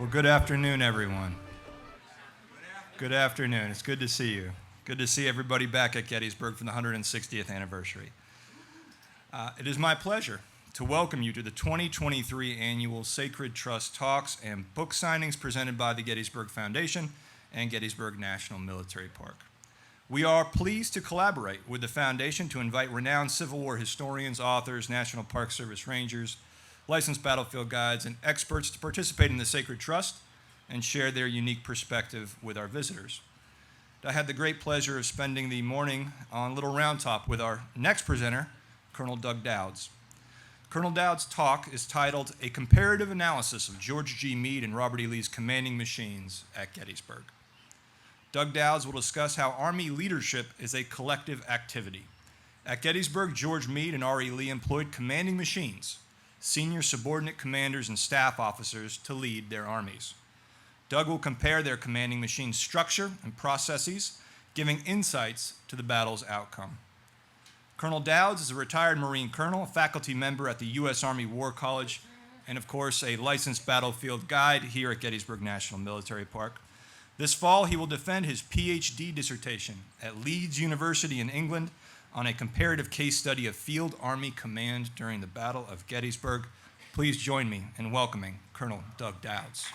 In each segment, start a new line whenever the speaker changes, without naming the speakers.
Well, good afternoon, everyone. Good afternoon. It's good to see you. Good to see everybody back at Gettysburg for the 160th anniversary. It is my pleasure to welcome you to the 2023 annual Sacred Trust Talks and Book Signings presented by the Gettysburg Foundation and Gettysburg National Military Park. We are pleased to collaborate with the Foundation to invite renowned Civil War historians, authors, National Park Service rangers, licensed battlefield guides, and experts to participate in the Sacred Trust and share their unique perspective with our visitors. I had the great pleasure of spending the morning on Little Round Top with our next presenter, Colonel Doug Douds. Colonel Douds' talk is titled A Comparative Analysis of George G. Meade and Robert E. Lee's Commanding Machines at Gettysburg. Doug Douds will discuss how Army leadership is a collective activity. At Gettysburg, George Meade and R.E. Lee employed commanding machines, senior subordinate commanders and staff officers to lead their armies. Doug will compare their commanding machine structure and processes, giving insights to the battle's outcome. Colonel Douds is a retired Marine colonel, a faculty member at the U.S. Army War College, and of course, a licensed battlefield guide here at Gettysburg National Military Park. This fall, he will defend his PhD dissertation at Leeds University in England on a comparative case study of Field Army Command during the Battle of Gettysburg. Please join me in welcoming Colonel Doug Douds.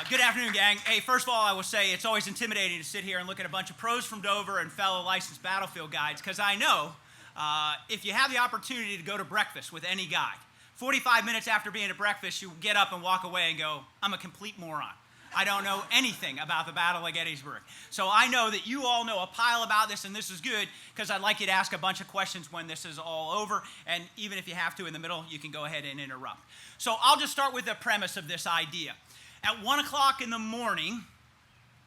Good afternoon, gang. Hey, first of all, I will say it's always intimidating to sit here and look at a bunch of pros from Dover and fellow licensed battlefield guides, because I know if you have the opportunity to go to breakfast with any guide, 45 minutes after being at breakfast, you get up and walk away and go, I'm a complete moron. I don't know anything about the Battle of Gettysburg. So I know that you all know a pile about this, and this is good because I'd like you to ask a bunch of questions when this is all over, and even if you have to in the middle, you can go ahead and interrupt. So I'll just start with the premise of this idea. At 1 o'clock in the morning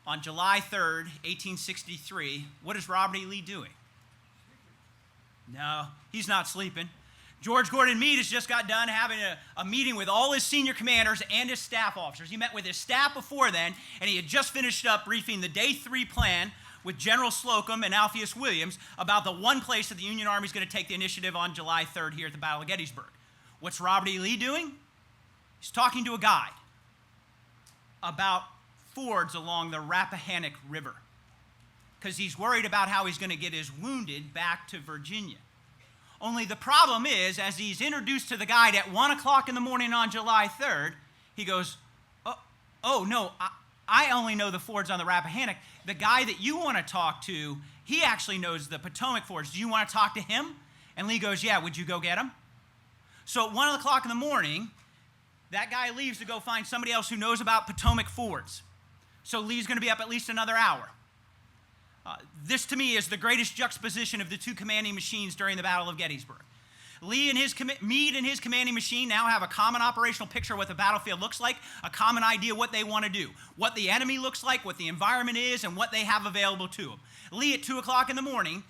on July 3rd, 1863, what is Robert E. Lee doing? No, he's not sleeping. George Gordon Meade has just got done having a meeting with all his senior commanders and his staff officers. He met with his staff before then, and he had just finished up briefing the Day 3 plan with General Slocum and Alpheus Williams about the one place that the Union Army is going to take the initiative on July 3rd here at the Battle of Gettysburg. What's Robert E. Lee doing? He's talking to a guide about fords along the Rappahannock River because he's worried about how he's going to get his wounded back to Virginia. Only the problem is, as he's introduced to the guide at 1 o'clock in the morning on July 3rd, he goes, oh no, I only know the fords on the Rappahannock. The guy that you want to talk to, he actually knows the Potomac fords. Do you want to talk to him? And Lee goes, yeah, would you go get him? So at 1 o'clock in the morning, that guy leaves to go find somebody else who knows about Potomac fords. So Lee's going to be up at least another hour. This, to me, is the greatest juxtaposition of the two commanding machines during the Battle of Gettysburg. Meade and his commanding machine now have a common operational picture of what the battlefield looks like, a common idea what they want to do, what the enemy looks like, what the environment is, and what they have available to them. Lee, at 2 o'clock in the morning,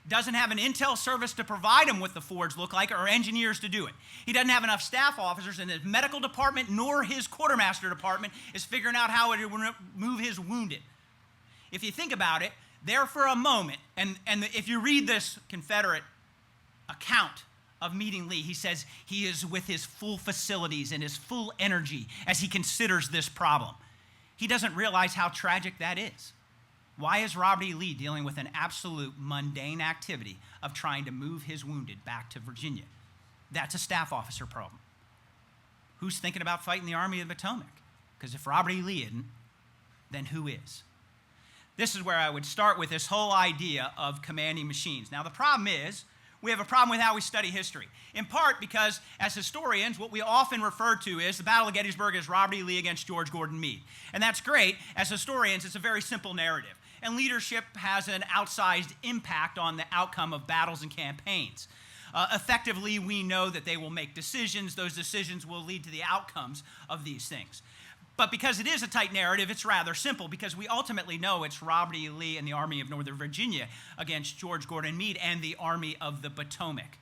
doesn't have an intel service to provide him what the fords look like or engineers to do it. He doesn't have enough staff officers in his medical department, nor his quartermaster department is figuring out how to move his wounded. If you think about it, there for a moment, and if you read this Confederate account of meeting Lee, he says he is with his full facilities and his full energy as he considers this problem. He doesn't realize how tragic that is. Why is Robert E. Lee dealing with an absolute mundane activity of trying to move his wounded back to Virginia? That's a staff officer problem. Who's thinking about fighting the Army of the Potomac? Because if Robert E. Lee isn't, then who is? This is where I would start with this whole idea of commanding machines. Now, the problem is, we have a problem with how we study history, in part because, as historians, what we often refer to is the Battle of Gettysburg as Robert E. Lee against George Gordon Meade. And that's great. As historians, it's a very simple narrative. And leadership has an outsized impact on the outcome of battles and campaigns. Effectively, we know that they will make decisions. Those decisions will lead to the outcomes of these things. But because it is a tight narrative, it's rather simple because we ultimately know it's Robert E. Lee and the Army of Northern Virginia against George Gordon Meade and the Army of the Potomac.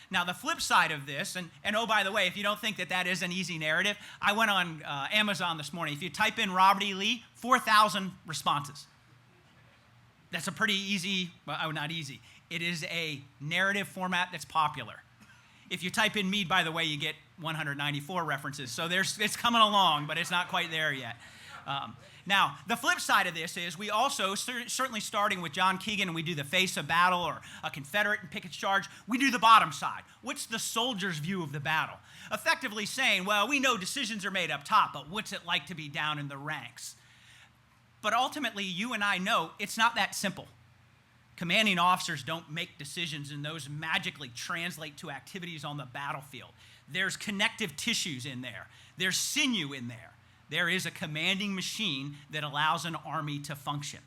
Now, the flip side of this, and oh, by the way, if you don't think that that is an easy narrative, I went on Amazon this morning. If you type in Robert E. Lee, 4,000 responses. That's a pretty easy, well, not easy. It is a narrative format that's popular. If you type in Meade, by the way, you get 194 references. So it's coming along, but it's not quite there yet. Now, the flip side of this is we also, certainly starting with John Keegan, and we do the face of battle or a Confederate and Pickett's charge, we do the bottom side. What's the soldier's view of the battle? Effectively saying, well, we know decisions are made up top, but what's it like to be down in the ranks? But ultimately, you and I know it's not that simple. Commanding officers don't make decisions and those magically translate to activities on the battlefield. There's connective tissues in there. There's sinew in there. There is a commanding machine that allows an army to function.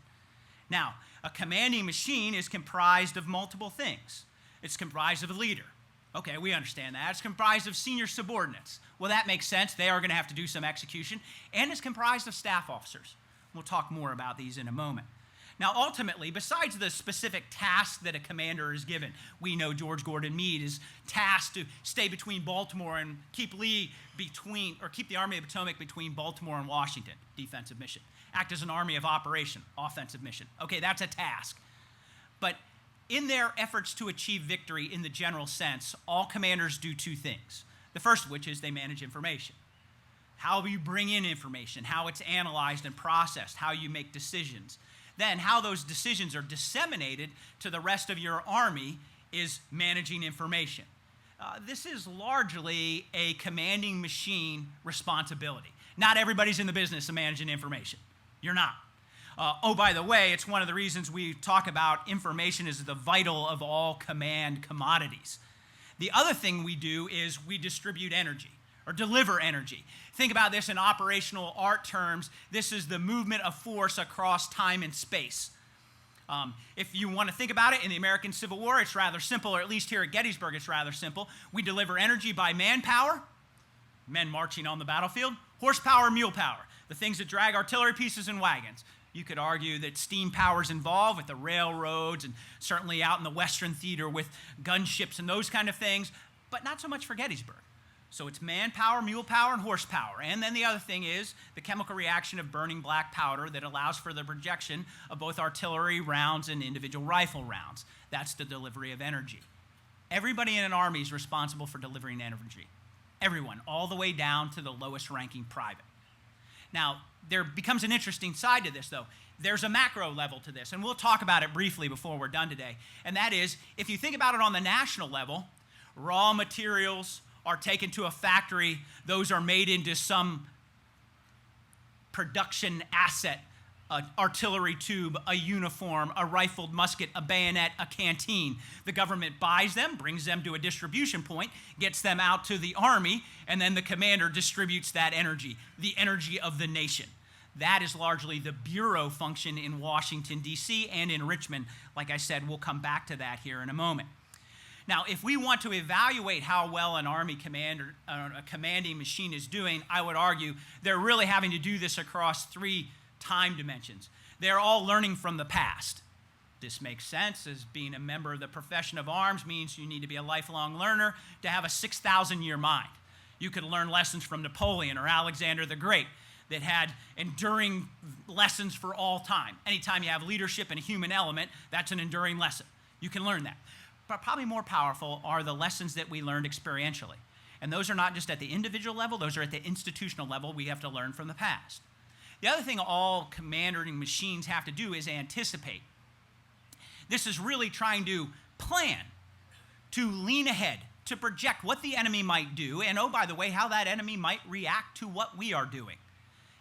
Now, a commanding machine is comprised of multiple things. It's comprised of a leader. Okay, we understand that. It's comprised of senior subordinates. Well, that makes sense. They are going to have to do some execution. And it's comprised of staff officers. We'll talk more about these in a moment. Now, ultimately, besides the specific task that a commander is given, we know George Gordon Meade is tasked to stay between Baltimore and keep the Army of the Potomac between Baltimore and Washington, defensive mission. Act as an army of operation, offensive mission. Okay, that's a task. But in their efforts to achieve victory in the general sense, all commanders do two things. The first of which is they manage information. How you bring in information, how it's analyzed and processed, how you make decisions. Then how those decisions are disseminated to the rest of your army is managing information. This is largely a commanding machine responsibility. Not everybody's in the business of managing information. You're not. Oh, by the way, it's one of the reasons we talk about information as the vital of all command commodities. The other thing we do is we distribute energy or deliver energy. Think about this in operational art terms. This is the movement of force across time and space. If you want to think about it, in the American Civil War, it's rather simple, or at least here at Gettysburg, it's rather simple. We deliver energy by manpower, men marching on the battlefield, horsepower, mule power, the things that drag artillery pieces and wagons. You could argue that steam power is involved with the railroads and certainly out in the Western theater with gunships and those kind of things, but not so much for Gettysburg. So it's manpower, mule power, and horsepower. And then the other thing is the chemical reaction of burning black powder that allows for the projection of both artillery rounds and individual rifle rounds. That's the delivery of energy. Everybody in an army is responsible for delivering energy. Everyone, all the way down to the lowest ranking private. Now, there becomes an interesting side to this, though. There's a macro level to this, and we'll talk about it briefly before we're done today. And that is, if you think about it on the national level, raw materials are taken to a factory. Those are made into some production asset, an artillery tube, a uniform, a rifled musket, a bayonet, a canteen. The government buys them, brings them to a distribution point, gets them out to the army, and then the commander distributes that energy, the energy of the nation. That is largely the bureau function in Washington, D.C. and in Richmond. Like I said, we'll come back to that here in a moment. Now, if we want to evaluate how well an army commander, a commanding machine is doing, I would argue they're really having to do this across three time dimensions. They're all learning from the past. This makes sense, as being a member of the profession of arms means you need to be a lifelong learner to have a 6,000-year mind. You could learn lessons from Napoleon or Alexander the Great that had enduring lessons for all time. Anytime you have leadership and a human element, that's an enduring lesson. You can learn that. But probably more powerful are the lessons that we learned experientially. And those are not just at the individual level, those are at the institutional level. We have to learn from the past. The other thing all commanding machines have to do is anticipate. This is really trying to plan, to lean ahead, to project what the enemy might do, and oh, by the way, how that enemy might react to what we are doing.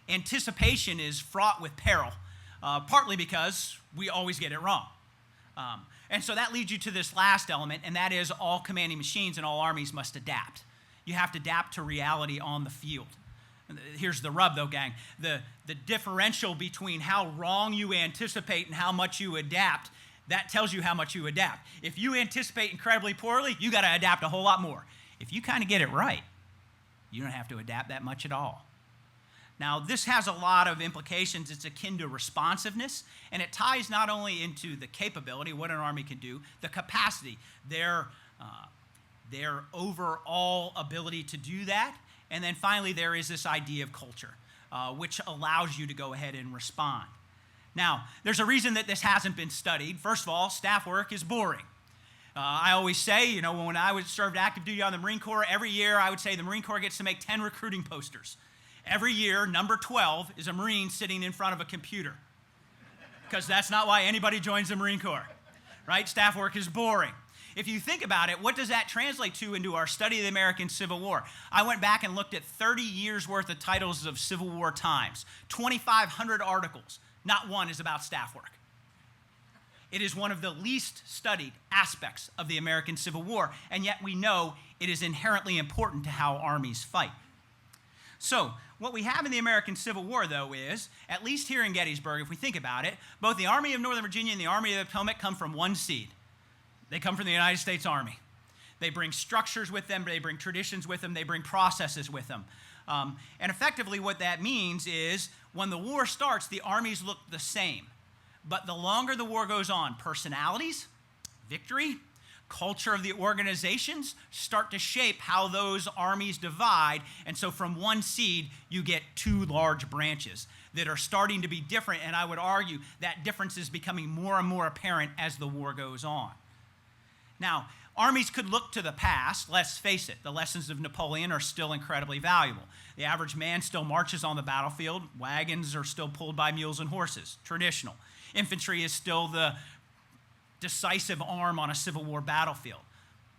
Anticipation is fraught with peril, partly because we always get it wrong. And so that leads you to this last element, and that is all commanding machines and all armies must adapt. You have to adapt to reality on the field. Here's the rub, though, gang. The differential between how wrong you anticipate and how much you adapt, that tells you how much you adapt. If you anticipate incredibly poorly, you got to adapt a whole lot more. If you kind of get it right, you don't have to adapt that much at all. Now, this has a lot of implications. It's akin to responsiveness, and it ties not only into the capability, what an army can do, the capacity, their overall ability to do that, and then finally there is this idea of culture, which allows you to go ahead and respond. Now, there's a reason that this hasn't been studied. First of all, staff work is boring. I always say, when I served active duty on the Marine Corps, every year I would say the Marine Corps gets to make 10 recruiting posters. Every year, number 12 is a Marine sitting in front of a computer. Because that's not why anybody joins the Marine Corps, right? Staff work is boring. If you think about it, what does that translate to into our study of the American Civil War? I went back and looked at 30 years worth of titles of Civil War times, 2,500 articles. Not one is about staff work. It is one of the least studied aspects of the American Civil War, and yet we know it is inherently important to how armies fight. So, what we have in the American Civil War, though, is, at least here in Gettysburg, if we think about it, both the Army of Northern Virginia and the Army of the Potomac come from one seed. They come from the United States Army. They bring structures with them, they bring traditions with them, they bring processes with them. And effectively what that means is, when the war starts, the armies look the same. But the longer the war goes on, personalities, victory, culture of the organizations start to shape how those armies divide. And so from one seed, you get two large branches that are starting to be different. And I would argue that difference is becoming more and more apparent as the war goes on. Now, armies could look to the past. Let's face it, the lessons of Napoleon are still incredibly valuable. The average man still marches on the battlefield. Wagons are still pulled by mules and horses, traditional. Infantry is still the decisive arm on a Civil War battlefield.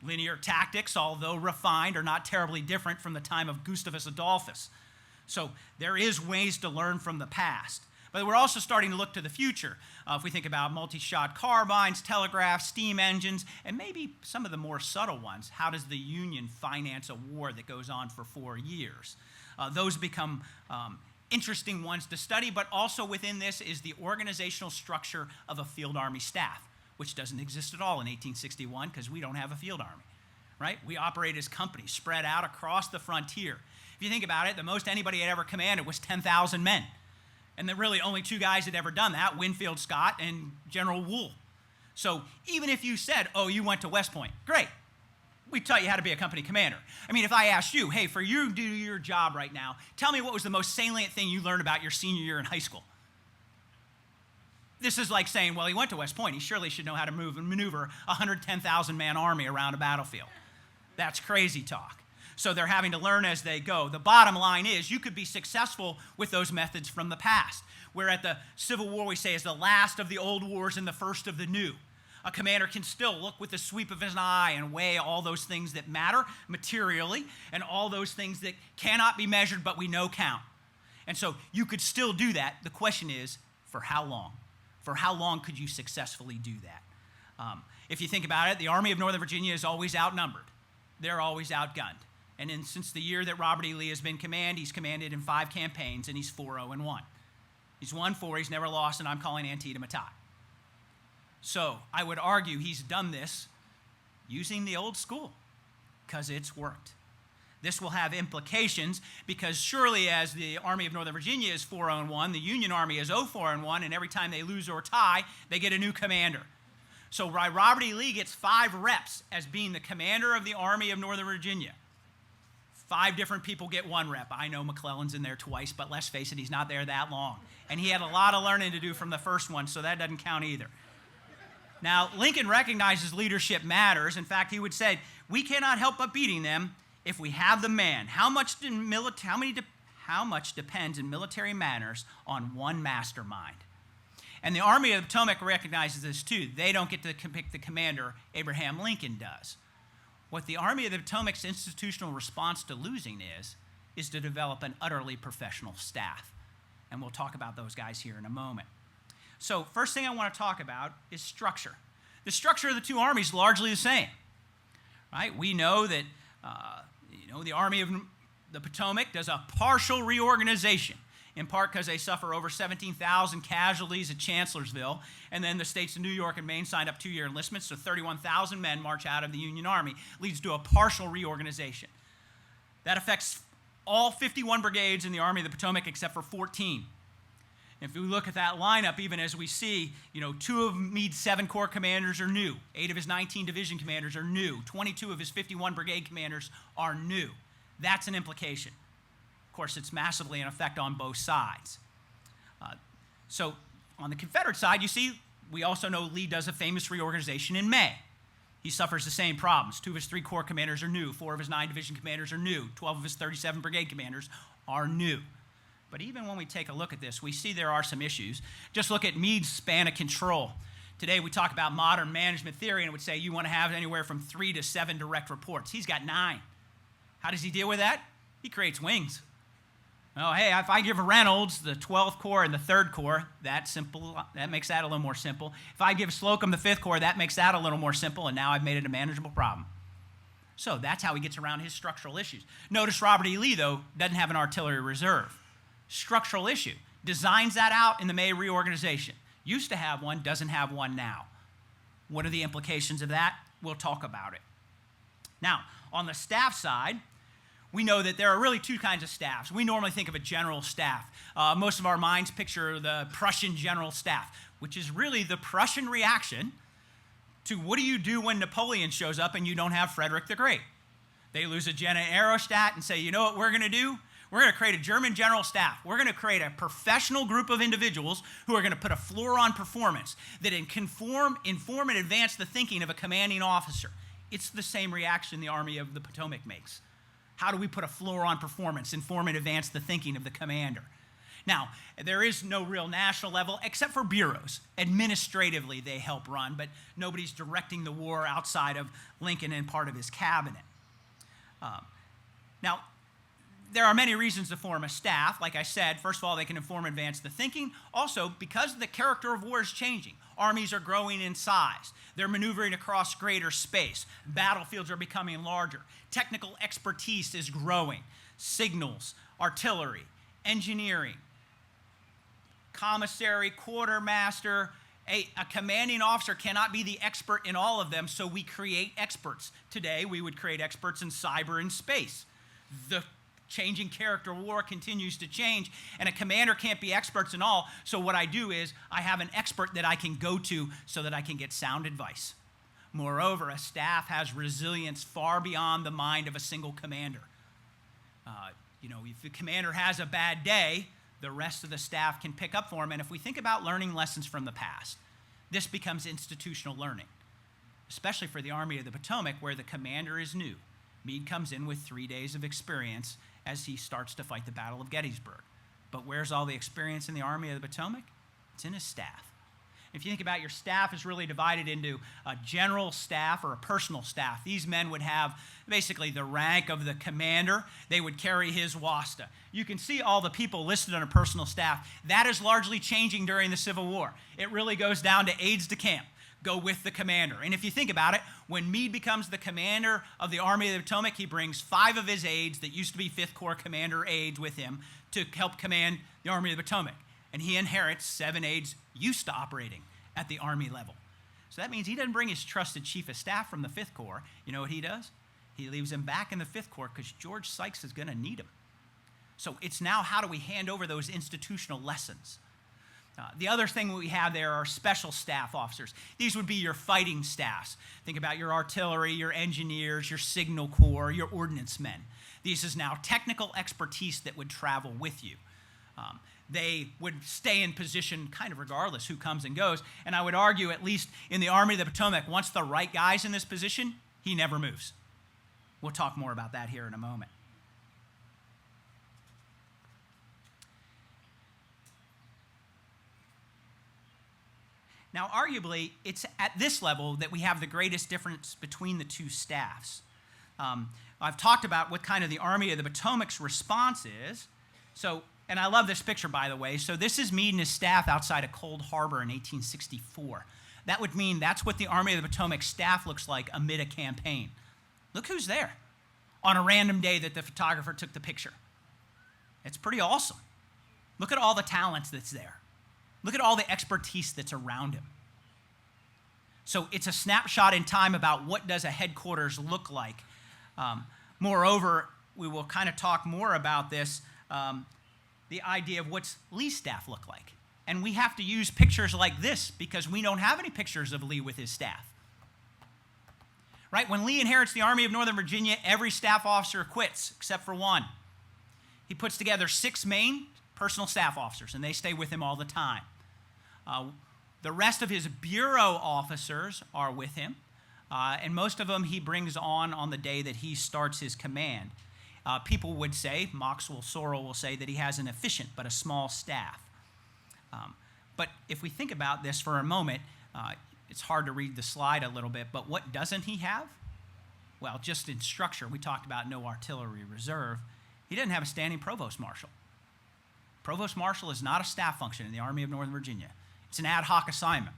Linear tactics, although refined, are not terribly different from the time of Gustavus Adolphus. So there is ways to learn from the past. But we're also starting to look to the future. If we think about multi-shot carbines, telegraphs, steam engines, and maybe some of the more subtle ones. How does the Union finance a war that goes on for 4 years? Those become interesting ones to study, but also within this is the organizational structure of a field army staff, which doesn't exist at all in 1861 because we don't have a field army, right? We operate as companies spread out across the frontier. If you think about it, the most anybody had ever commanded was 10,000 men. And there really only two guys had ever done that, Winfield Scott and General Wool. So even if you said, oh, you went to West Point, great. We taught you how to be a company commander. I mean, if I asked you, hey, for you to do your job right now, tell me what was the most salient thing you learned about your senior year in high school. This is like saying, well, he went to West Point. He surely should know how to move and maneuver a 110,000-man army around a battlefield. That's crazy talk. So they're having to learn as they go. The bottom line is you could be successful with those methods from the past, where at the Civil War we say is the last of the old wars and the first of the new. A commander can still look with the sweep of his eye and weigh all those things that matter materially and all those things that cannot be measured but we know count. And so you could still do that. The question is, for how long? For how long could you successfully do that? If you think about it, the Army of Northern Virginia is always outnumbered. They're always outgunned. And since the year that Robert E. Lee has been commanded, he's commanded in 5 campaigns, and he's 4-0-1. He's won 4, he's never lost, and I'm calling Antietam a tie. So I would argue he's done this using the old school because it's worked. This will have implications because surely as the Army of Northern Virginia is 4-1, the Union Army is 0-4-1, and every time they lose or tie, they get a new commander. So Robert E. Lee gets 5 reps as being the commander of the Army of Northern Virginia. 5 different people get 1 rep. I know McClellan's in there twice, but let's face it, he's not there that long. And he had a lot of learning to do from the first one, so that doesn't count either. Now, Lincoln recognizes leadership matters. In fact, he would say, we cannot help but beating them if we have the man. How much depends in military matters on one mastermind? And the Army of the Potomac recognizes this too. They don't get to pick the commander. Abraham Lincoln does. What the Army of the Potomac's institutional response to losing is to develop an utterly professional staff. And we'll talk about those guys here in a moment. So first thing I want to talk about is structure. The structure of the two armies is largely the same. Right? We know that the Army of the Potomac does a partial reorganization, in part because they suffer over 17,000 casualties at Chancellorsville, and then the states of New York and Maine signed up 2-year enlistments, so 31,000 men march out of the Union Army, leads to a partial reorganization. That affects all 51 brigades in the Army of the Potomac except for 14. If we look at that lineup, even as we see, 2 of Meade's 7 corps commanders are new, 8 of his 19 division commanders are new, 22 of his 51 brigade commanders are new. That's an implication. Of course, it's massively an effect on both sides. So On the Confederate side, you see, we also know Lee does a famous reorganization in May. He suffers the same problems. 2 of his 3 corps commanders are new. 4 of his 9 division commanders are new. 12 of his 37 brigade commanders are new. But even when we take a look at this, we see there are some issues. Just look at Meade's span of control. Today we talk about modern management theory and it would say you want to have anywhere from 3 to 7 direct reports. He's got 9. How does he deal with that? He creates wings. Oh, hey, if I give Reynolds the 12th Corps and the 3rd Corps, that makes that a little more simple. If I give Slocum the 5th Corps, that makes that a little more simple, and now I've made it a manageable problem. So that's how he gets around his structural issues. Notice Robert E. Lee, though, doesn't have an artillery reserve. Structural issue. Designs that out in the May reorganization. Used to have one, doesn't have one now. What are the implications of that? We'll talk about it. Now, on the staff side, we know that there are really 2 kinds of staffs. We normally think of a general staff. Most of our minds picture the Prussian general staff, which is really the Prussian reaction to what do you do when Napoleon shows up and you don't have Frederick the Great. They lose a Jena Aerostadt and say, you know what we're going to do? We're going to create a German general staff. We're going to create a professional group of individuals who are going to put a floor on performance that inform and advance the thinking of a commanding officer. It's the same reaction the Army of the Potomac makes. How do we put a floor on performance, inform and advance the thinking of the commander? Now, there is no real national level except for bureaus. Administratively, they help run, but nobody's directing the war outside of Lincoln and part of his cabinet. Now, there are many reasons to form a staff. Like I said, first of all, they can inform and advance the thinking. Also, because the character of war is changing, armies are growing in size. They're maneuvering across greater space. Battlefields are becoming larger. Technical expertise is growing. Signals, artillery, engineering, commissary, quartermaster. A commanding officer cannot be the expert in all of them, so we create experts. Today, we would create experts in cyber and space. The changing character of war continues to change, and a commander can't be experts in all, so what I do is I have an expert that I can go to so that I can get sound advice. Moreover, a staff has resilience far beyond the mind of a single commander. If the commander has a bad day, the rest of the staff can pick up for him, and if we think about learning lessons from the past, this becomes institutional learning, especially for the Army of the Potomac, where the commander is new. Meade comes in with 3 days of experience as he starts to fight the Battle of Gettysburg. But where's all the experience in the Army of the Potomac? It's in his staff. If you think about your staff is really divided into a general staff or a personal staff. These men would have basically the rank of the commander. They would carry his wasta. You can see all the people listed on a personal staff. That is largely changing during the Civil War. It really goes down to aides de camp. Go with the commander. And if you think about it, when Meade becomes the commander of the Army of the Potomac, he brings 5 of his aides that used to be 5th Corps commander aides with him to help command the Army of the Potomac. And he inherits 7 aides used to operating at the Army level. So that means he doesn't bring his trusted chief of staff from the 5th Corps. You know what he does? He leaves him back in the 5th Corps because George Sykes is going to need him. So it's now how do we hand over those institutional lessons? The other thing we have there are special staff officers. These would be your fighting staffs. Think about your artillery, your engineers, your signal corps, your ordnance men. This is now technical expertise that would travel with you. They would stay in position kind of regardless who comes and goes. And I would argue, at least in the Army of the Potomac, once the right guy's in this position, he never moves. We'll talk more about that here in a moment. Now, arguably, it's at this level that we have the greatest difference between the 2 staffs. I've talked about what kind of the Army of the Potomac's response is. And I love this picture, by the way. So this is Meade and his staff outside of Cold Harbor in 1864. That would mean that's what the Army of the Potomac staff looks like amid a campaign. Look who's there on a random day that the photographer took the picture. It's pretty awesome. Look at all the talents that's there. Look at all the expertise that's around him. So it's a snapshot in time about what does a headquarters look like. Moreover, we will kind of talk more about this, the idea of what's Lee's staff look like. And we have to use pictures like this because we don't have any pictures of Lee with his staff. Right? When Lee inherits the Army of Northern Virginia, every staff officer quits except for one. He puts together 6 main personal staff officers, and they stay with him all the time. The rest of his bureau officers are with him, and most of them he brings on the day that he starts his command. People would say, Maxwell Sorrell will say, that he has an efficient but a small staff. But if we think about this for a moment, it's hard to read the slide a little bit, but what doesn't he have? Well, just in structure, we talked about no artillery reserve. He doesn't have a standing provost marshal. Provost marshal is not a staff function in the Army of Northern Virginia. It's an ad hoc assignment.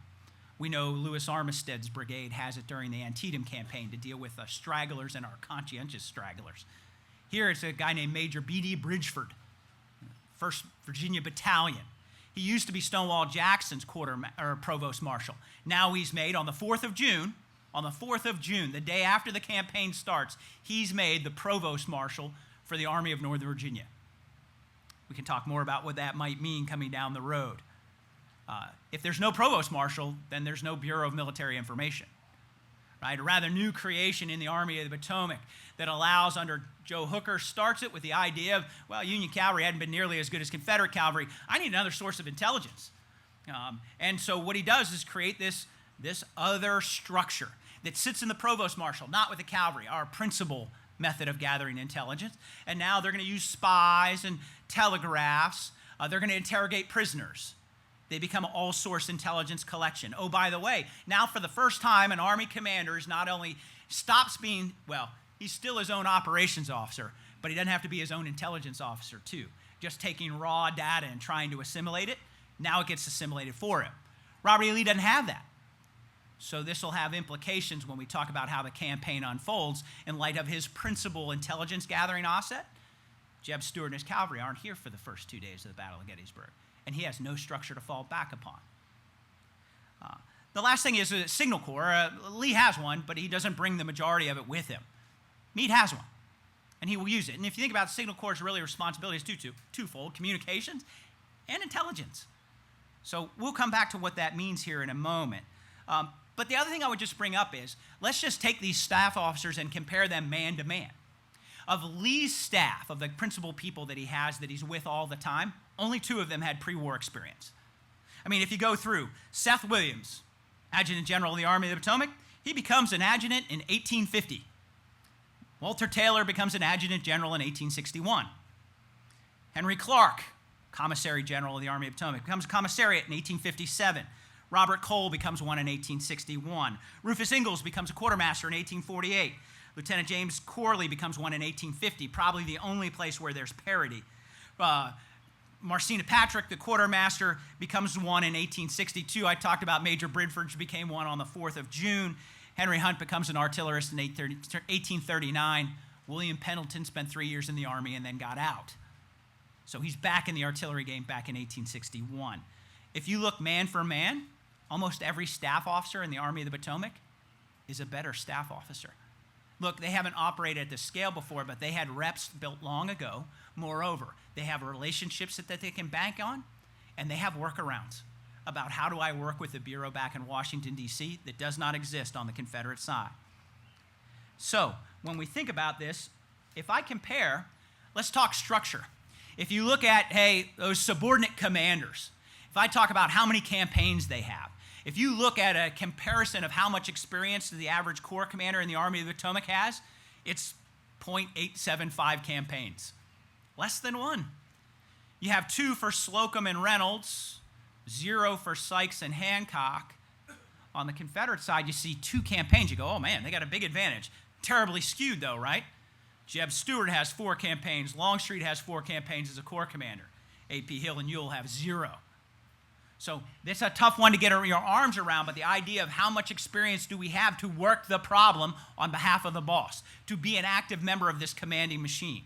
We know Lewis Armistead's brigade has it during the Antietam campaign to deal with stragglers and our conscientious stragglers. Here it's a guy named Major B.D. Bridgeford, 1st Virginia Battalion. He used to be Stonewall Jackson's provost marshal. Now he's made on the 4th of June, the day after the campaign starts, he's made the provost marshal for the Army of Northern Virginia. We can talk more about what that might mean coming down the road. If there's no provost marshal, then there's no Bureau of Military Information, right? A rather new creation in the Army of the Potomac that allows, under Joe Hooker, starts it with the idea of, well, Union cavalry hadn't been nearly as good as Confederate cavalry. I need another source of intelligence. And so what he does is create this other structure that sits in the provost marshal, not with the cavalry, our principal method of gathering intelligence. And now they're going to use spies and telegraphs. They're going to interrogate prisoners. They become an all-source intelligence collection. Oh, by the way, now for the first time, an Army commander is not only stops being, well, he's still his own operations officer, but he doesn't have to be his own intelligence officer too. Just taking raw data and trying to assimilate it, now it gets assimilated for him. Robert E. Lee doesn't have that. So this will have implications when we talk about how the campaign unfolds in light of his principal intelligence gathering asset. Jeb Stuart and his cavalry aren't here for the first 2 days of the Battle of Gettysburg, and he has no structure to fall back upon. The last thing is a signal corps. Lee has one, but he doesn't bring the majority of it with him. Meade has one, and he will use it. And if you think about signal corps' really responsibilities, twofold: communications and intelligence. So we'll come back to what that means here in a moment. But the other thing I would just bring up is, let's just take these staff officers and compare them man to man. Of Lee's staff, of the principal people that he has that he's with all the time, only 2 of them had pre-war experience. I mean, if you go through, Seth Williams, Adjutant General of the Army of the Potomac, he becomes an adjutant in 1850. Walter Taylor becomes an Adjutant General in 1861. Henry Clark, Commissary General of the Army of the Potomac, becomes a commissariat in 1857. Robert Cole becomes one in 1861. Rufus Ingalls becomes a quartermaster in 1848. Lieutenant James Corley becomes one in 1850, probably the only place where there's parity. Marcina Patrick, the quartermaster, becomes one in 1862. I talked about Major Bridford became one on the 4th of June. Henry Hunt becomes an artillerist in 1839. William Pendleton spent 3 years in the Army and then got out. So he's back in the artillery game back in 1861. If you look man for man, almost every staff officer in the Army of the Potomac is a better staff officer. Look, they haven't operated at this scale before, but they had reps built long ago. Moreover, they have relationships that they can bank on, and they have workarounds about how do I work with the Bureau back in Washington, D.C. that does not exist on the Confederate side. So when we think about this, if I compare, let's talk structure. If you look at, hey, those subordinate commanders, if I talk about how many campaigns they have, if you look at a comparison of how much experience the average corps commander in the Army of the Potomac has, it's 0.875 campaigns. Less than 1. You have 2 for Slocum and Reynolds, 0 for Sykes and Hancock. On the Confederate side, you see 2 campaigns. You go, oh man, they got a big advantage. Terribly skewed though, right? Jeb Stuart has 4 campaigns. Longstreet has 4 campaigns as a corps commander. A.P. Hill and Ewell have 0. So it's a tough one to get your arms around, but the idea of how much experience do we have to work the problem on behalf of the boss, to be an active member of this commanding machine.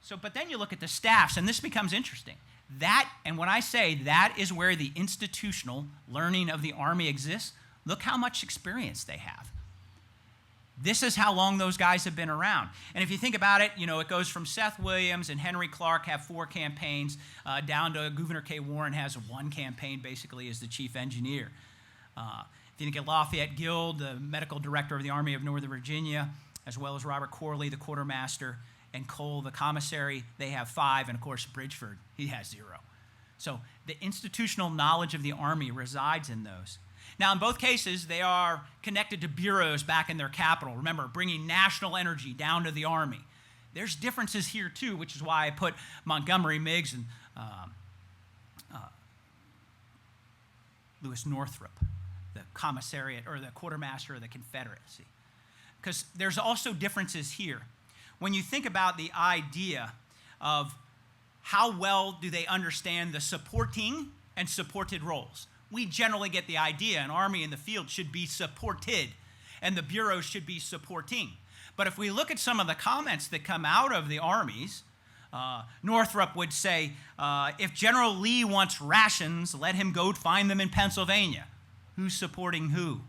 So, but then you look at the staffs, and this becomes interesting. That, and when I say that is where the institutional learning of the Army exists, look how much experience they have. This is how long those guys have been around. And if you think about it, you know, it goes from Seth Williams and Henry Clark have 4 campaigns down to Gouverneur K. Warren has 1 campaign basically as the chief engineer. If you think of Lafayette Guild, the medical director of the Army of Northern Virginia, as well as Robert Corley, the quartermaster, and Cole, the commissary, they have 5. And of course, Bridgeford, he has 0. So the institutional knowledge of the Army resides in those. Now, in both cases, they are connected to bureaus back in their capital. Remember, bringing national energy down to the Army. There's differences here, too, which is why I put Montgomery, Meigs, and Lewis Northrop, the commissariat or the quartermaster of the Confederacy. Because there's also differences here. When you think about the idea of how well do they understand the supporting and supported roles, we generally get the idea an army in the field should be supported and the bureaus should be supporting. But if we look at some of the comments that come out of the armies, Northrop would say, if General Lee wants rations, let him go find them in Pennsylvania. Who's supporting who?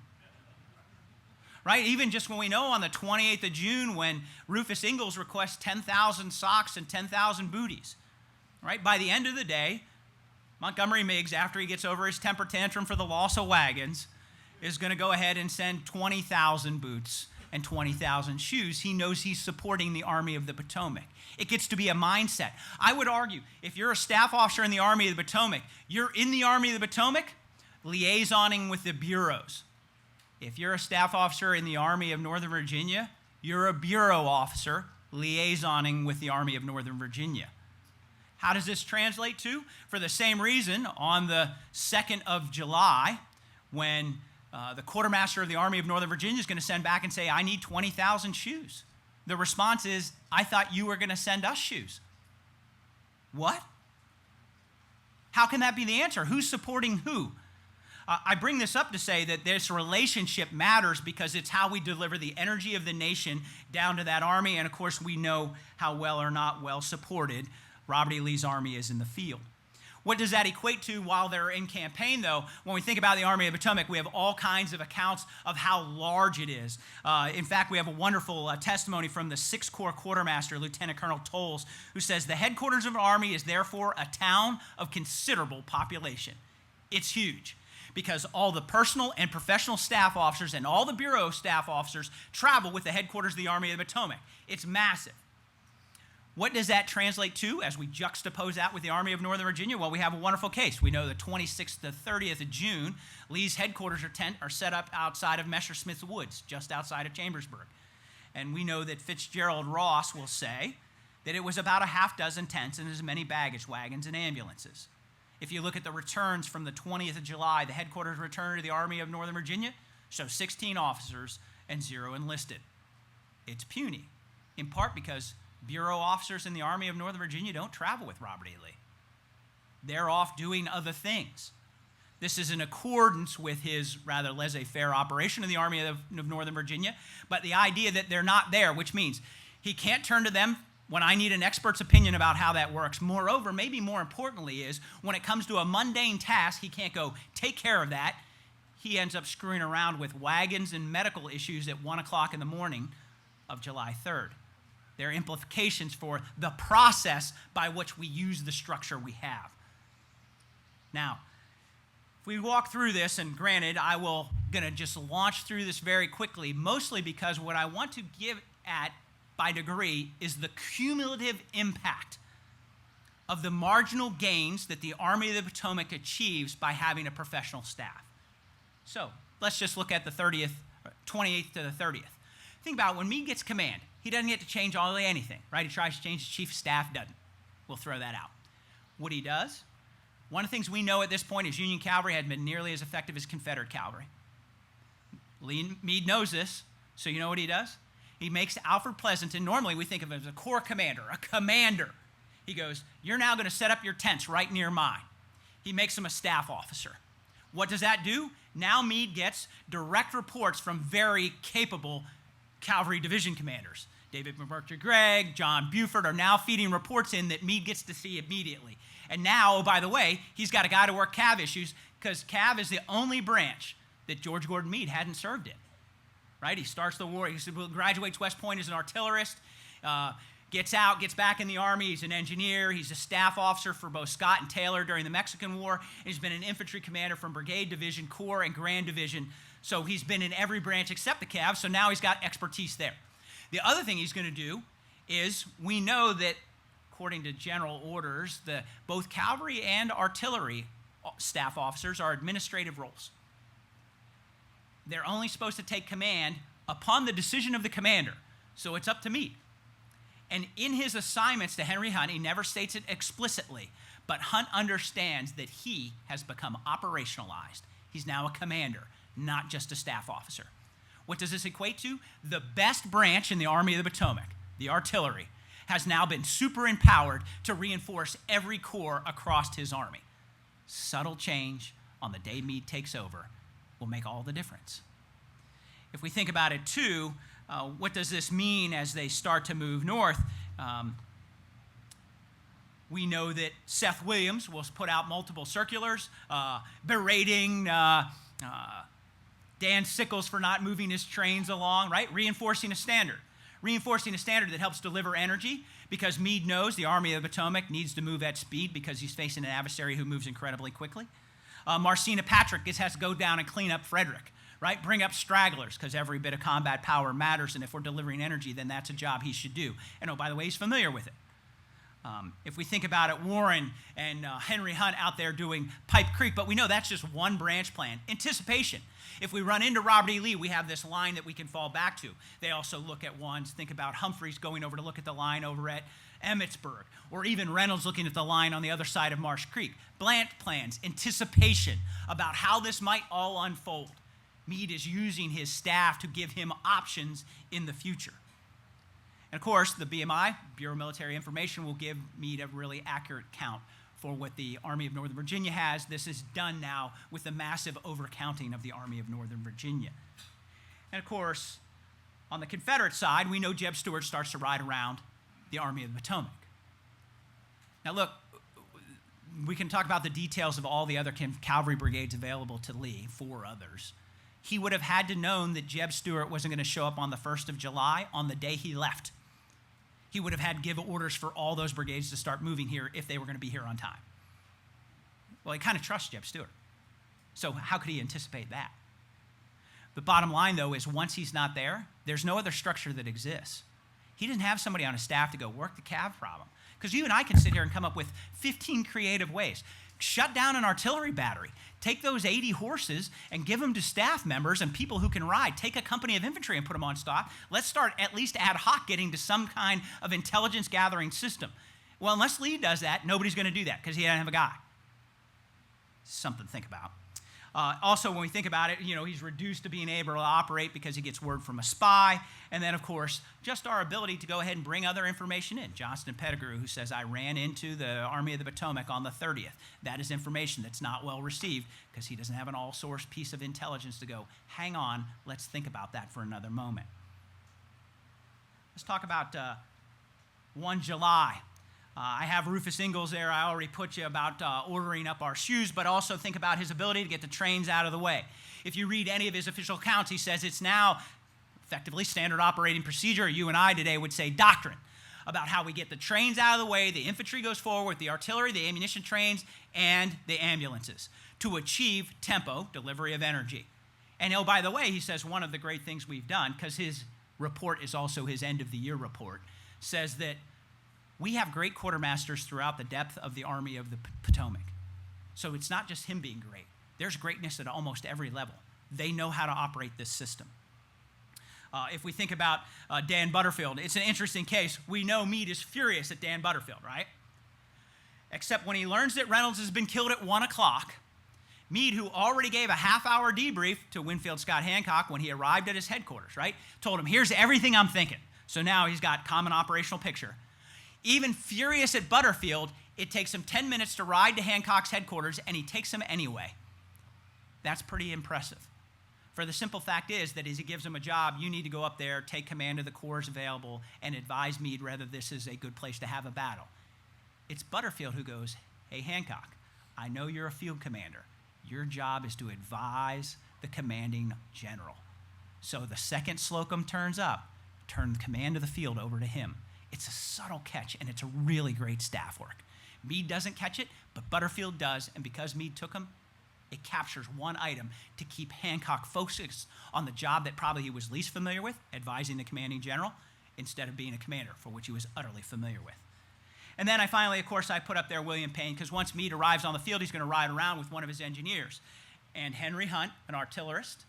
Right? Even just when we know on the 28th of June when Rufus Ingalls requests 10,000 socks and 10,000 booties. Right? By the end of the day, Montgomery Meigs, after he gets over his temper tantrum for the loss of wagons, is going to go ahead and send 20,000 boots and 20,000 shoes. He knows he's supporting the Army of the Potomac. It gets to be a mindset. I would argue, if you're a staff officer in the Army of the Potomac, you're in the Army of the Potomac liaisoning with the bureaus. If you're a staff officer in the Army of Northern Virginia, you're a bureau officer liaisoning with the Army of Northern Virginia. How does this translate to? For the same reason, on the 2nd of July, when the quartermaster of the Army of Northern Virginia is going to send back and say, I need 20,000 shoes. The response is, I thought you were going to send us shoes. What? How can that be the answer? Who's supporting who? I bring this up to say that this relationship matters because it's how we deliver the energy of the nation down to that army. And of course, we know how well or not well supported Robert E. Lee's army is in the field. What does that equate to while they're in campaign, though? When we think about the Army of the Potomac, we have all kinds of accounts of how large it is. In fact, we have a wonderful testimony from the 6th Corps Quartermaster, Lieutenant Colonel Tolles, who says, the headquarters of an army is therefore a town of considerable population. It's huge because all the personal and professional staff officers and all the bureau staff officers travel with the headquarters of the Army of the Potomac. It's massive. What does that translate to as we juxtapose that with the Army of Northern Virginia? Well, we have a wonderful case. We know the 26th to 30th of June, Lee's headquarters are set up outside of Messersmith Woods, just outside of Chambersburg. And we know that Fitzgerald Ross will say that it was about a half dozen tents and as many baggage wagons and ambulances. If you look at the returns from the 20th of July, the headquarters return to the Army of Northern Virginia show 16 officers and 0 enlisted. It's puny, in part because bureau officers in the Army of Northern Virginia don't travel with Robert E. Lee. They're off doing other things. This is in accordance with his rather laissez-faire operation of the Army of Northern Virginia, but the idea that they're not there, which means he can't turn to them when I need an expert's opinion about how that works. Moreover, maybe more importantly is, when it comes to a mundane task, he can't go take care of that. He ends up screwing around with wagons and medical issues at 1 o'clock in the morning of July 3rd. There are implications for the process by which we use the structure we have. Now, if we walk through this, and granted, I will going to just launch through this very quickly, mostly because what I want to give at by degree is the cumulative impact of the marginal gains that the Army of the Potomac achieves by having a professional staff. So let's just look at the 28th to the 30th. Think about it. When Meade gets command, he doesn't get to change hardly anything, right? He tries to change his chief of staff, doesn't. We'll throw that out. What he does, one of the things we know at this point is Union cavalry had been nearly as effective as Confederate cavalry. Meade knows this, so you know what he does? He makes Alfred Pleasanton, normally we think of him as a corps commander, a commander. He goes, you're now going to set up your tents right near mine. He makes him a staff officer. What does that do? Now Meade gets direct reports from very capable cavalry division commanders. David McMurtry Gregg, John Buford are now feeding reports in that Meade gets to see immediately. And now, oh, by the way, he's got a guy to work Cav issues because Cav is the only branch that George Gordon Meade hadn't served in. Right? He starts the war. He graduates West Point as an artillerist, gets out, gets back in the Army. He's an engineer. He's a staff officer for both Scott and Taylor during the Mexican War. He's been an infantry commander from Brigade Division, Corps, and Grand Division. So he's been in every branch except the Cav, so now he's got expertise there. The other thing he's going to do is we know that according to general orders, both cavalry and artillery staff officers are administrative roles. They're only supposed to take command upon the decision of the commander, so it's up to Meade. And in his assignments to Henry Hunt, he never states it explicitly, but Hunt understands that he has become operationalized. He's now a commander, not just a staff officer. What does this equate to? The best branch in the Army of the Potomac, the artillery, has now been super empowered to reinforce every corps across his army. Subtle change on the day Meade takes over will make all the difference. If we think about it too, what does this mean as they start to move north? We know that Seth Williams will put out multiple circulars berating Dan Sickles for not moving his trains along, right? Reinforcing a standard that helps deliver energy, because Meade knows the Army of the Potomac needs to move at speed because he's facing an adversary who moves incredibly quickly. Marcina Patrick has to go down and clean up Frederick, right? Bring up stragglers, because every bit of combat power matters, and if we're delivering energy, then that's a job he should do. And oh, by the way, he's familiar with it. If we think about it, Warren and Henry Hunt out there doing Pipe Creek, but we know that's just one branch plan. Anticipation. If we run into Robert E. Lee, we have this line that we can fall back to. They also look at ones, think about Humphreys going over to look at the line over at Emmitsburg, or even Reynolds looking at the line on the other side of Marsh Creek. Blant plans, anticipation about how this might all unfold. Meade is using his staff to give him options in the future. And of course, the BMI, Bureau of Military Information, will give Meade a really accurate count for what the Army of Northern Virginia has. This is done now with the massive overcounting of the Army of Northern Virginia. And of course, on the Confederate side, we know Jeb Stuart starts to ride around the Army of the Potomac. Now look, we can talk about the details of all the other cavalry brigades available to Lee, 4 others. He would have had to known that Jeb Stuart wasn't going to show up on the 1st of July on the day he left. He would have had to give orders for all those brigades to start moving here if they were going to be here on time. Well, he kind of trusts Jeb Stuart. So how could he anticipate that? The bottom line, though, is once he's not there, there's no other structure that exists. He doesn't have somebody on his staff to go work the cav problem. Because you and I can sit here and come up with 15 creative ways. Shut down an artillery battery. Take those 80 horses and give them to staff members and people who can ride. Take a company of infantry and put them on stock. Let's start at least ad hoc getting to some kind of intelligence gathering system. Well, unless Lee does that, nobody's going to do that because he doesn't have a guy. Something to think about. Also, when we think about it, he's reduced to being able to operate because he gets word from a spy. And then, of course, just our ability to go ahead and bring other information in. Johnston Pettigrew, who says, I ran into the Army of the Potomac on the 30th. That is information that's not well received because he doesn't have an all-source piece of intelligence to go, hang on, let's think about that for another moment. Let's talk about 1 July. I have Rufus Ingalls there. I already put you about ordering up our shoes, but also think about his ability to get the trains out of the way. If you read any of his official accounts, he says it's now effectively standard operating procedure. You and I today would say doctrine about how we get the trains out of the way. The infantry goes forward with the artillery, the ammunition trains, and the ambulances to achieve tempo, delivery of energy. And oh, by the way, he says one of the great things we've done, because his report is also his end of the year report, says that we have great quartermasters throughout the depth of the Army of the Potomac. So it's not just him being great. There's greatness at almost every level. They know how to operate this system. If we think about Dan Butterfield, it's an interesting case. We know Meade is furious at Dan Butterfield, right? Except when he learns that Reynolds has been killed at 1 o'clock, Meade, who already gave a half-hour debrief to Winfield Scott Hancock when he arrived at his headquarters, right? Told him, here's everything I'm thinking. So now he's got common operational picture. Even furious at Butterfield, it takes him 10 minutes to ride to Hancock's headquarters, and he takes him anyway. That's pretty impressive. For the simple fact is that as he gives him a job, you need to go up there, take command of the corps available, and advise Meade whether this is a good place to have a battle. It's Butterfield who goes, hey, Hancock, I know you're a field commander. Your job is to advise the commanding general. So the second Slocum turns up, turn the command of the field over to him. It's a subtle catch, and it's a really great staff work. Meade doesn't catch it, but Butterfield does, and because Meade took him, it captures one item to keep Hancock focused on the job that probably he was least familiar with, advising the commanding general, instead of being a commander, for which he was utterly familiar with. And then I finally, of course, I put up there William Payne, because once Meade arrives on the field, he's going to ride around with one of his engineers. And Henry Hunt, an artillerist,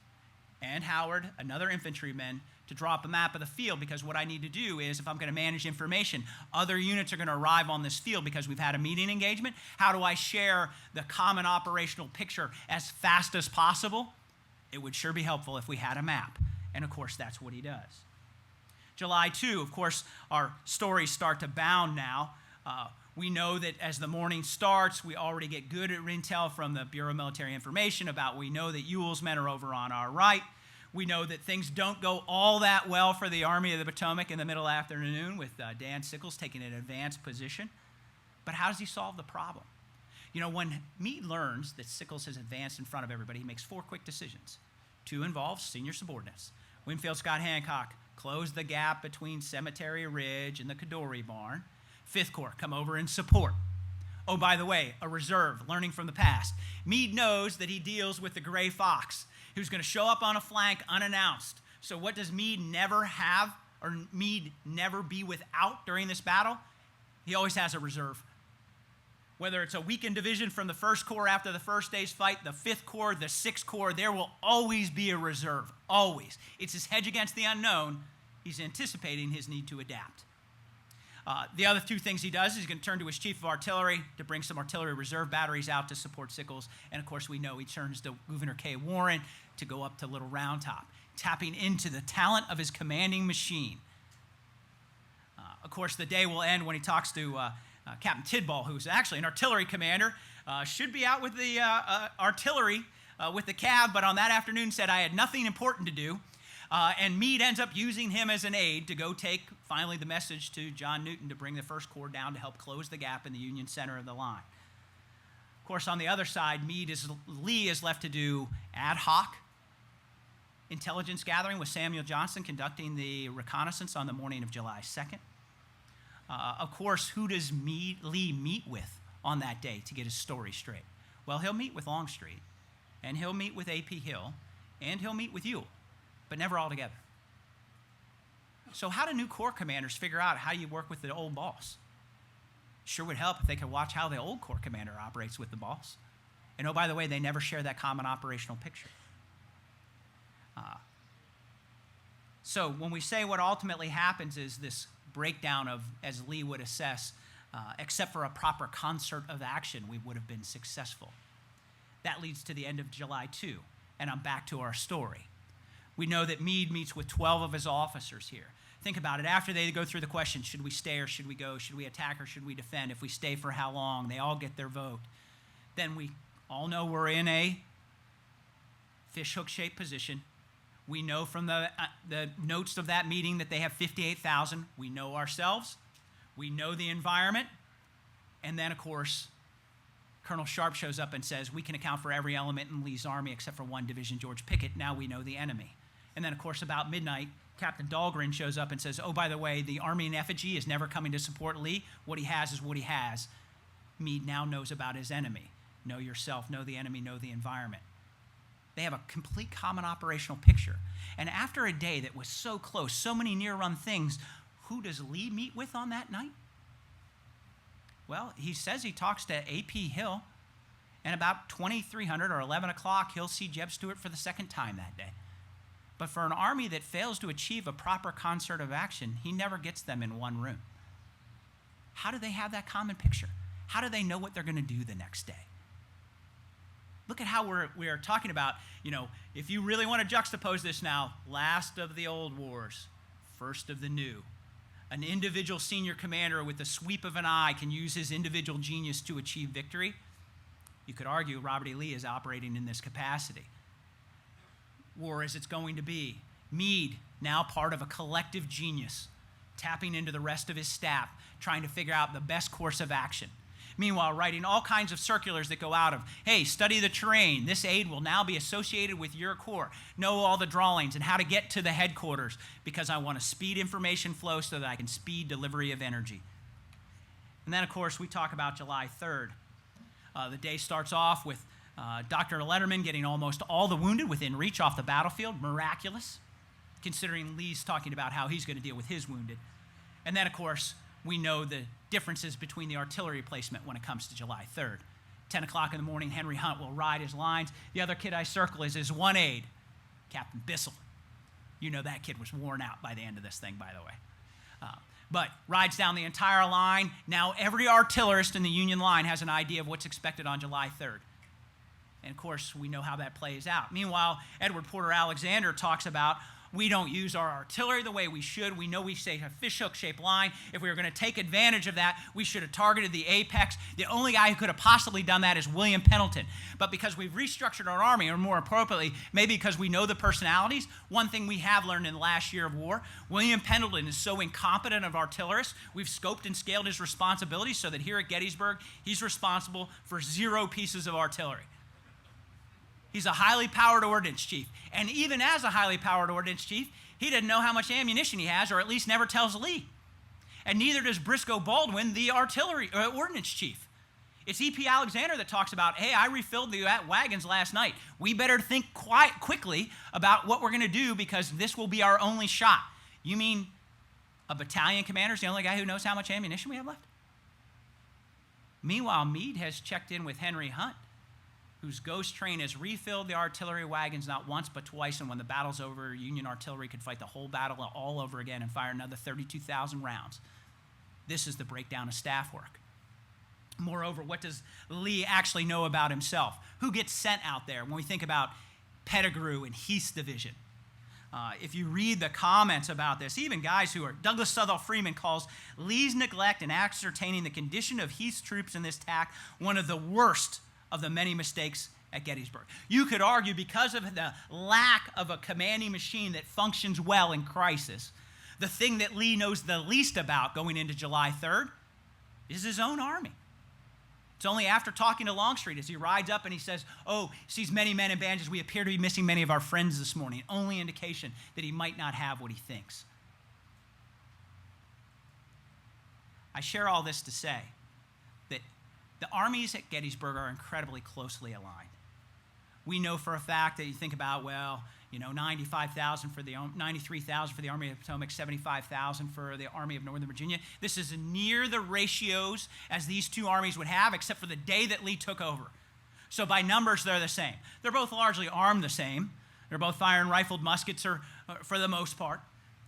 and Howard, another infantryman, to draw up a map of the field, because what I need to do is, if I'm going to manage information, other units are going to arrive on this field because we've had a meeting engagement. How do I share the common operational picture as fast as possible? It would sure be helpful if we had a map. And of course, that's what he does. July 2, of course, our stories start to bound now. We know that as the morning starts, we already get good at intel from the Bureau of Military Information about, we know that Ewell's men are over on our right. We know that things don't go all that well for the Army of the Potomac in the middle afternoon, with Dan Sickles taking an advanced position. But how does he solve the problem? You know, when Meade learns that Sickles has advanced in front of everybody, he makes 4 quick decisions. 2 involve senior subordinates. Winfield Scott Hancock, close the gap between Cemetery Ridge and the Cadore Barn. 5th Corps, come over and support. Oh, by the way, a reserve, learning from the past. Meade knows that he deals with the Gray Fox, who's going to show up on a flank unannounced. So what does Meade never have, or Meade never be without during this battle? He always has a reserve. Whether it's a weakened division from the 1st Corps after the first day's fight, the 5th Corps, the 6th Corps, there will always be a reserve, always. It's his hedge against the unknown. He's anticipating his need to adapt. The other 2 things he does is he's going to turn to his chief of artillery to bring some artillery reserve batteries out to support Sickles. And of course, we know he turns to Gouverneur K. Warren to go up to Little Round Top, tapping into the talent of his commanding machine. Of course, the day will end when he talks to Captain Tidball, who's actually an artillery commander, should be out with the artillery with the cav, but on that afternoon said, I had nothing important to do. And Meade ends up using him as an aide to go take, finally, the message to John Newton to bring the 1st Corps down to help close the gap in the Union center of the line. Of course, on the other side, Lee is left to do ad hoc intelligence gathering, with Samuel Johnston conducting the reconnaissance on the morning of July 2nd. Of course, who does Lee meet with on that day to get his story straight? Well, he'll meet with Longstreet, and he'll meet with A.P. Hill, and he'll meet with Ewell, but never all together. So how do new Corps commanders figure out how you work with the old boss? Sure would help if they could watch how the old Corps commander operates with the boss. And oh, by the way, they never share that common operational picture. So when we say what ultimately happens is this breakdown of, as Lee would assess, except for a proper concert of action, we would have been successful. That leads to the end of July 2, and I'm back to our story. We know that Meade meets with 12 of his officers here. Think about it. After they go through the question, should we stay or should we go? Should we attack or should we defend? If we stay, for how long? They all get their vote. Then we all know we're in a fishhook-shaped position. We know from the notes of that meeting that they have 58,000. We know ourselves. We know the environment. And then, of course, Colonel Sharp shows up and says, we can account for every element in Lee's army except for one division, George Pickett. Now we know the enemy. And then, of course, about midnight, Captain Dahlgren shows up and says, oh, by the way, the army in effigy is never coming to support Lee. What he has is what he has. Meade now knows about his enemy. Know yourself, know the enemy, know the environment. They have a complete common operational picture. And after a day that was so close, so many near-run things, who does Lee meet with on that night? Well, he says he talks to A.P. Hill, and about 2300 or 11 o'clock, he'll see Jeb Stuart for the 2nd time that day. But for an army that fails to achieve a proper concert of action, he never gets them in one room. How do they have that common picture? How do they know what they're going to do the next day? Look at how we are talking about, if you really want to juxtapose this now, last of the old wars, first of the new. An individual senior commander with the sweep of an eye can use his individual genius to achieve victory. You could argue Robert E. Lee is operating in this capacity. War as it's going to be. Meade, now part of a collective genius, tapping into the rest of his staff, trying to figure out the best course of action. Meanwhile, writing all kinds of circulars that go out of, hey, study the terrain. This aid will now be associated with your corps. Know all the drawings and how to get to the headquarters because I want to speed information flow so that I can speed delivery of energy. And then, of course, we talk about July 3rd. The day starts off with Dr. Letterman getting almost all the wounded within reach off the battlefield. Miraculous, considering Lee's talking about how he's going to deal with his wounded. And then, of course, we know the differences between the artillery placement when it comes to July 3rd. 10 o'clock in the morning, Henry Hunt will ride his lines. The other kid I circle is his one aide, Captain Bissell. You know that kid was worn out by the end of this thing, by the way. But rides down the entire line. Now every artillerist in the Union line has an idea of what's expected on July 3rd. And of course, we know how that plays out. Meanwhile, Edward Porter Alexander talks about we don't use our artillery the way we should. We know we say a fishhook-shaped line. If we were going to take advantage of that, we should have targeted the apex. The only guy who could have possibly done that is William Pendleton. But because we've restructured our army, or more appropriately, maybe because we know the personalities, one thing we have learned in the last year of war, William Pendleton is so incompetent of artillerists, we've scoped and scaled his responsibilities so that here at Gettysburg, he's responsible for 0 pieces of artillery. He's a highly powered ordnance chief. And even as a highly powered ordnance chief, he doesn't know how much ammunition he has, or at least never tells Lee. And neither does Briscoe Baldwin, the ordnance chief. It's E.P. Alexander that talks about, hey, I refilled the wagons last night. We better think quite quickly about what we're going to do because this will be our only shot. You mean a battalion commander is the only guy who knows how much ammunition we have left? Meanwhile, Meade has checked in with Henry Hunt, whose ghost train has refilled the artillery wagons not once but twice, and when the battle's over, Union artillery could fight the whole battle all over again and fire another 32,000 rounds. This is the breakdown of staff work. Moreover, what does Lee actually know about himself? Who gets sent out there when we think about Pettigrew and Heath's division? If you read the comments about this, even guys who are, Douglas Southall Freeman calls Lee's neglect in ascertaining the condition of Heath's troops in this attack one of the worst of the many mistakes at Gettysburg. You could argue because of the lack of a commanding machine that functions well in crisis, the thing that Lee knows the least about going into July 3rd is his own army. It's only after talking to Longstreet as he rides up and he says, oh, sees many men in bandages. We appear to be missing many of our friends this morning. Only indication that he might not have what he thinks. I share all this to say that the armies at Gettysburg are incredibly closely aligned. We know for a fact that you think about, well, 93,000 for the Army of the Potomac, 75,000 for the Army of Northern Virginia. This is near the ratios as these two armies would have, except for the day that Lee took over. So by numbers, they're the same. They're both largely armed the same. They're both firing rifled muskets for the most part.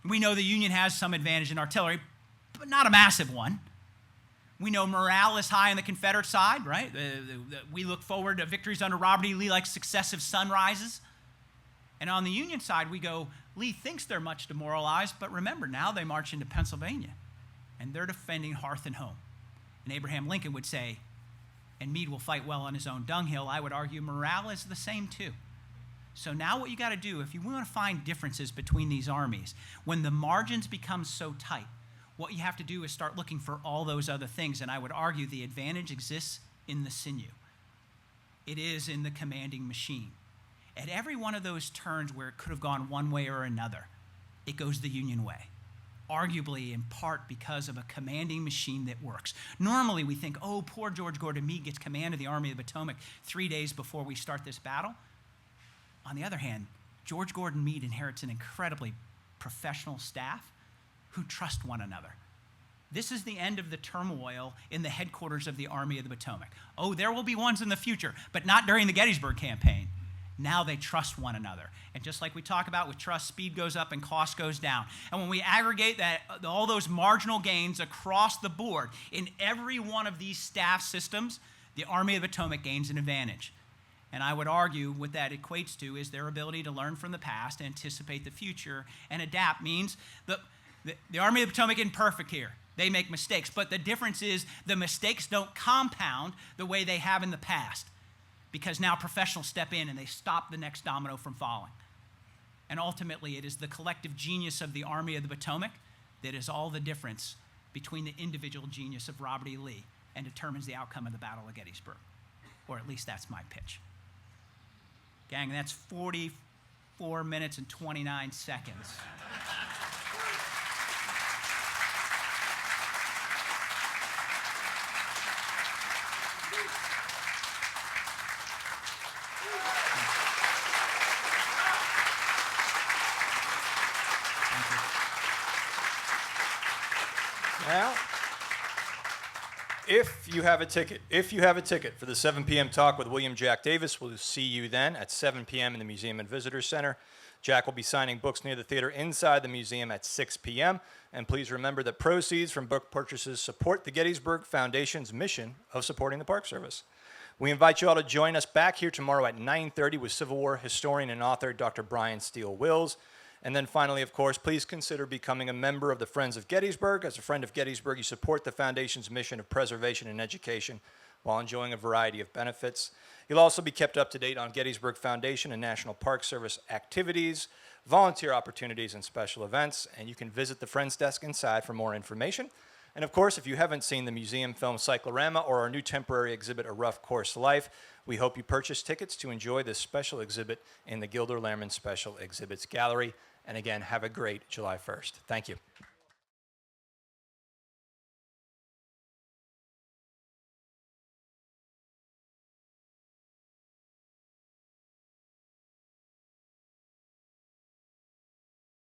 We know the Union has some advantage in artillery, but not a massive one. We know morale is high on the Confederate side, right? We look forward to victories under Robert E. Lee like successive sunrises. And on the Union side, we go, Lee thinks they're much demoralized, but remember, now they march into Pennsylvania, and they're defending hearth and home. And Abraham Lincoln would say, and Meade will fight well on his own dunghill. I would argue morale is the same too. So now what you got to do, if you want to find differences between these armies, when the margins become so tight, what you have to do is start looking for all those other things. And I would argue the advantage exists in the sinew. It is in the commanding machine. At every one of those turns where it could have gone one way or another, it goes the Union way. Arguably, in part, because of a commanding machine that works. Normally, we think, oh, poor George Gordon Meade gets command of the Army of the Potomac 3 days before we start this battle. On the other hand, George Gordon Meade inherits an incredibly professional staff who trust one another. This is the end of the turmoil in the headquarters of the Army of the Potomac. Oh, there will be ones in the future, but not during the Gettysburg campaign. Now they trust one another. And just like we talk about with trust, speed goes up and cost goes down. And when we aggregate that, all those marginal gains across the board, in every one of these staff systems, the Army of the Potomac gains an advantage. And I would argue what that equates to is their ability to learn from the past, anticipate the future, and adapt. Means the Army of the Potomac isn't perfect here. They make mistakes. But the difference is the mistakes don't compound the way they have in the past, because now professionals step in and they stop the next domino from falling. And ultimately, it is the collective genius of the Army of the Potomac that is all the difference between the individual genius of Robert E. Lee and determines the outcome of the Battle of Gettysburg. Or at least that's my pitch. Gang, that's 44 minutes and 29 seconds.
Well,
if you have a ticket for the 7 p.m. talk with William Jack Davis, we'll see you then at 7 p.m. in the Museum and Visitor Center. Jack will be signing books near the theater inside the museum at 6 p.m. And please remember that proceeds from book purchases support the Gettysburg Foundation's mission of supporting the Park Service. We invite you all to join us back here tomorrow at 9:30 with Civil War historian and author Dr. Brian Steele Wills. And then finally, of course, please consider becoming a member of the Friends of Gettysburg. As a friend of Gettysburg, you support the Foundation's mission of preservation and education while enjoying a variety of benefits. You'll also be kept up to date on Gettysburg Foundation and National Park Service activities, volunteer opportunities, and special events. And you can visit the Friends Desk inside for more information. And of course, if you haven't seen the museum film Cyclorama or our new temporary exhibit, A Rough Course Life, we hope you purchase tickets to enjoy this special exhibit in the Gilder Lehrman Special Exhibits Gallery. And again, have a great July 1st. Thank you.